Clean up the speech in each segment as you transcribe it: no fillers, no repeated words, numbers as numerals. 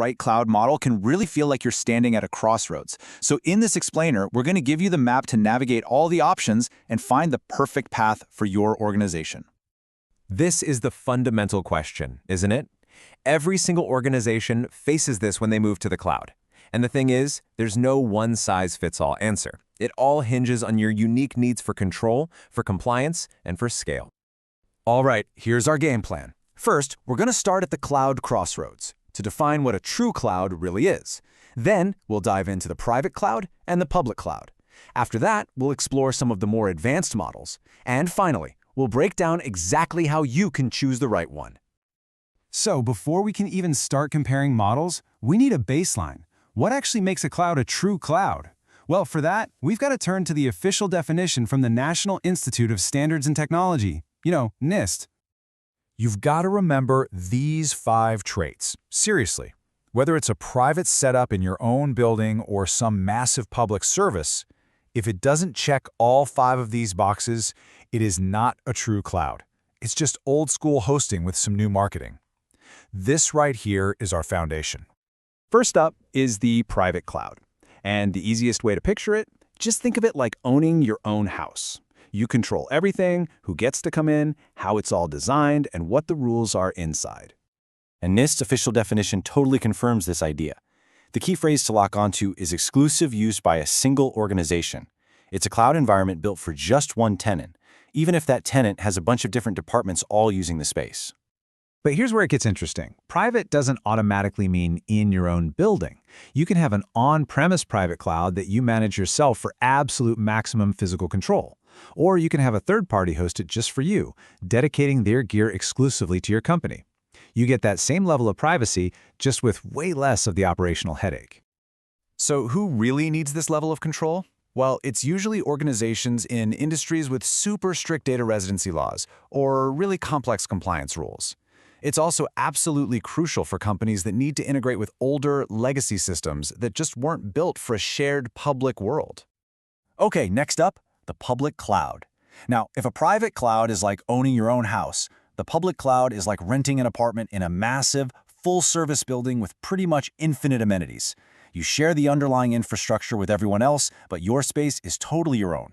right cloud model can really feel like you're standing at a crossroads. So in this explainer, we're going to give you the map to navigate all the options and find the perfect path for your organization. This is the fundamental question, isn't it? Every single organization faces this when they move to the cloud. And the thing is, there's no one-size-fits-all answer. It all hinges on your unique needs for control, for compliance, and for scale. All right, here's our game plan. First, we're going to start at the cloud crossroads to define what a true cloud really is. Then, we'll dive into the private cloud and the public cloud. After that, we'll explore some of the more advanced models. And finally, we'll break down exactly how you can choose the right one. So before we can even start comparing models, we need a baseline. What actually makes a cloud a true cloud? Well, for that, we've got to turn to the official definition from the National Institute of Standards and Technology, NIST. You've got to remember these 5 traits. Seriously, whether it's a private setup in your own building or some massive public service, if it doesn't check all 5 of these boxes, it is not a true cloud. It's just old-school hosting with some new marketing. This right here is our foundation. First up is the private cloud. And the easiest way to picture it, just think of it like owning your own house. You control everything, who gets to come in, how it's all designed, and what the rules are inside. And NIST's official definition totally confirms this idea. The key phrase to lock onto is exclusive use by a single organization. It's a cloud environment built for just one tenant, even if that tenant has a bunch of different departments all using the space. But here's where it gets interesting. Private doesn't automatically mean in your own building. You can have an on-premise private cloud that you manage yourself for absolute maximum physical control. Or you can have a third-party host it just for you, dedicating their gear exclusively to your company. You get that same level of privacy, just with way less of the operational headache. So who really needs this level of control? Well, it's usually organizations in industries with super strict data residency laws or really complex compliance rules. It's also absolutely crucial for companies that need to integrate with older legacy systems that just weren't built for a shared public world. Okay, next up, the public cloud. Now, if a private cloud is like owning your own house, the public cloud is like renting an apartment in a massive, full-service building with pretty much infinite amenities. You share the underlying infrastructure with everyone else, but your space is totally your own.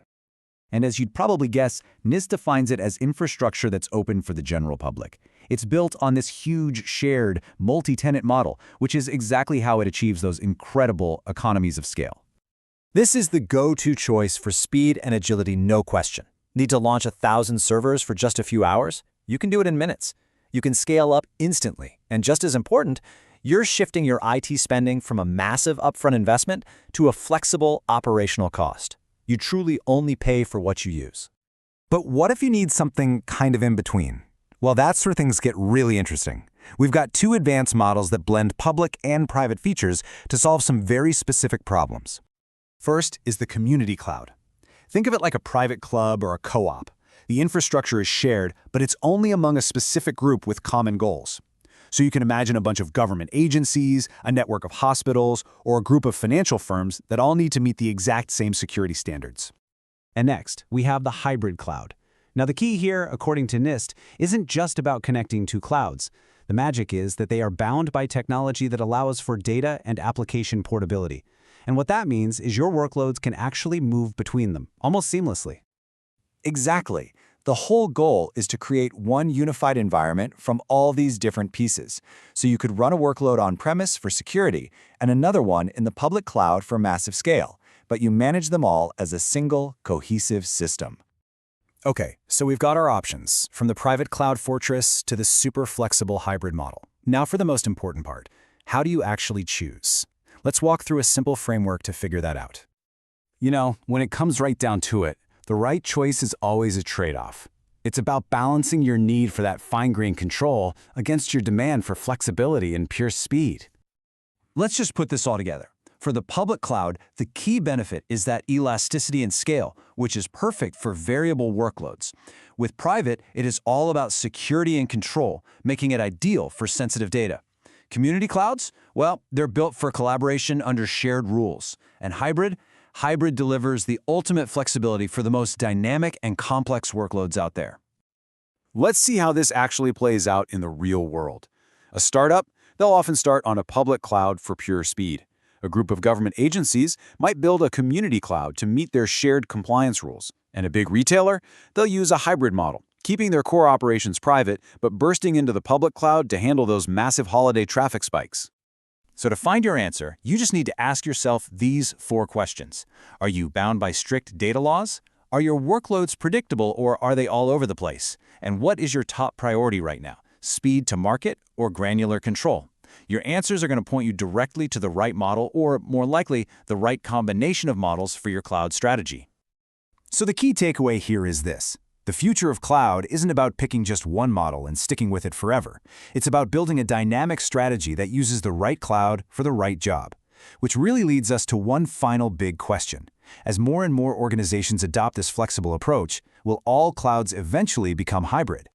And as you'd probably guess, NIST defines it as infrastructure that's open for the general public. It's built on this huge, shared, multi-tenant model, which is exactly how it achieves those incredible economies of scale. This is the go-to choice for speed and agility, no question. Need to launch 1,000 servers for just a few hours? You can do it in minutes. You can scale up instantly. And just as important, you're shifting your IT spending from a massive upfront investment to a flexible operational cost. You truly only pay for what you use. But what if you need something kind of in between? Well, that's where things get really interesting. We've got 2 advanced models that blend public and private features to solve some very specific problems. First is the community cloud. Think of it like a private club or a co-op. The infrastructure is shared, but it's only among a specific group with common goals. So you can imagine a bunch of government agencies, a network of hospitals, or a group of financial firms that all need to meet the exact same security standards. And next, we have the hybrid cloud. Now the key here, according to NIST, isn't just about connecting 2 clouds. The magic is that they are bound by technology that allows for data and application portability. And what that means is your workloads can actually move between them, almost seamlessly. Exactly. The whole goal is to create one unified environment from all these different pieces. So you could run a workload on-premise for security and another one in the public cloud for massive scale, but you manage them all as a single, cohesive system. Okay, so we've got our options, from the private cloud fortress to the super flexible hybrid model. Now for the most important part, how do you actually choose? Let's walk through a simple framework to figure that out. When it comes right down to it, the right choice is always a trade-off. It's about balancing your need for that fine-grained control against your demand for flexibility and pure speed. Let's just put this all together. For the public cloud, the key benefit is that elasticity and scale, which is perfect for variable workloads. With private, it is all about security and control, making it ideal for sensitive data. Community clouds? Well, they're built for collaboration under shared rules. And hybrid delivers the ultimate flexibility for the most dynamic and complex workloads out there. Let's see how this actually plays out in the real world. A startup They'll often start on a public cloud for pure speed. A group of government agencies might build a community cloud to meet their shared compliance rules. And a big retailer, they'll use a hybrid model, keeping their core operations private but bursting into the public cloud to handle those massive holiday traffic spikes. So to find your answer, you just need to ask yourself these 4 questions. Are you bound by strict data laws? Are your workloads predictable, or are they all over the place? And what is your top priority right now? Speed to market or granular control? Your answers are going to point you directly to the right model, or more likely, the right combination of models for your cloud strategy. So the key takeaway here is this. The future of cloud isn't about picking just one model and sticking with it forever. It's about building a dynamic strategy that uses the right cloud for the right job. Which really leads us to one final big question. As more and more organizations adopt this flexible approach, will all clouds eventually become hybrid?